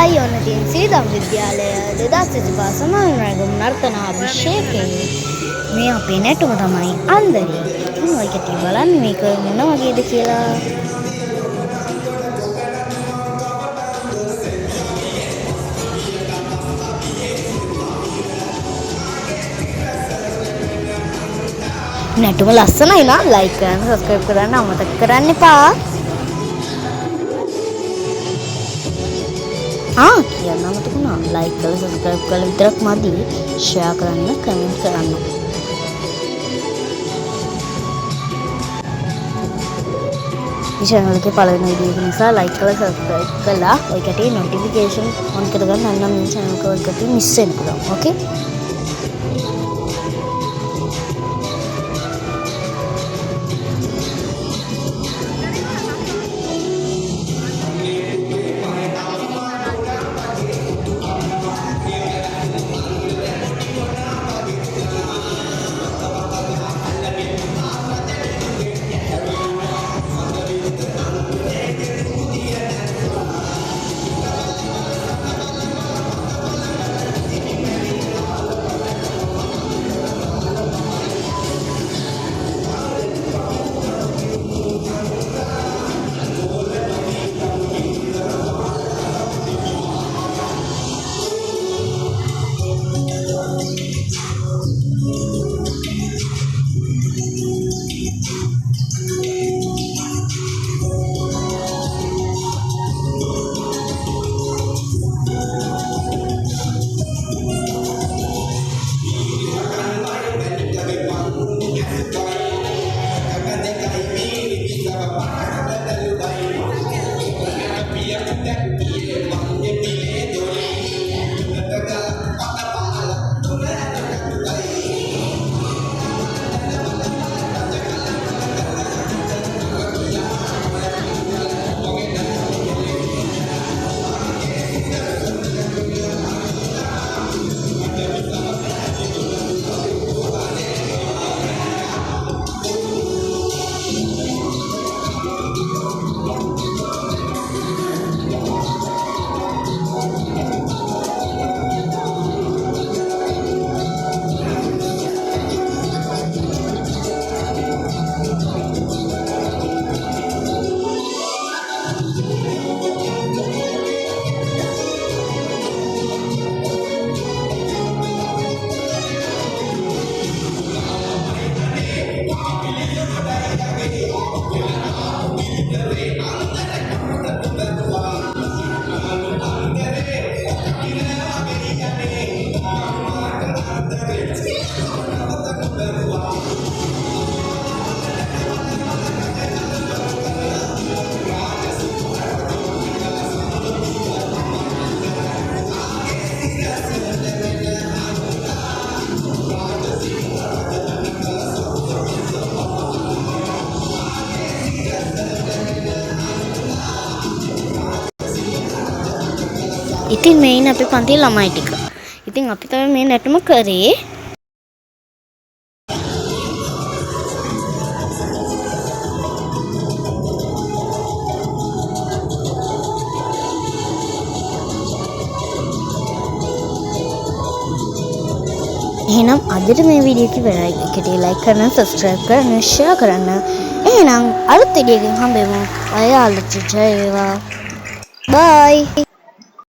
Hi ඔන්න තියෙන සීදම් විද්‍යාලය 2025 සමාරෝහ නර්තනාභිෂේකයේ මේ අපේ නැටුම තමයි අන්දරි. ඉතින් ඔය කටි බලන්න මේක මොන වගේද කියලා. නැටුම ලස්සනයි නා. ලයික් කරන්න සබ්ස්ක්‍රයිබ් කරන්න අමතක කරන්න එපා. කියන්න අමතක වුණා. ලයික් කරලා සබ්ස්ක්‍රයිබ් කරලා විතරක් මදි. ෂෙයා කරන්න, කමෙන්ට් කරන්න. මේ channel එකේ පළවෙනි වීඩියෝ එක නිසා ලයික් කරලා සබ්ස්ක්‍රයිබ් කළා. ඔය කටේ notification on කරගන්න අන්න මේ channel එක ඔය කටේ මිස් වෙන්න පුළුවන්. ඕකේ? ඉතින් මේ ඉන්නේ අපේ පන්තියේ ළමයි ටික. ඉතින් අපි තමයි මේ නැටුම කරේ. එහෙනම් අදට මේ වීඩියෝ එක ඉවරයි. ඒකට ලයික් කරන්න, සබ්ස්ක්‍රයිබ් කරන්න, ෂෙයා කරන්න. එහෙනම් අලුත් වීඩියෝ එකකින් හම්බෙමු. අය අලුත් ජය වේවා. බයි.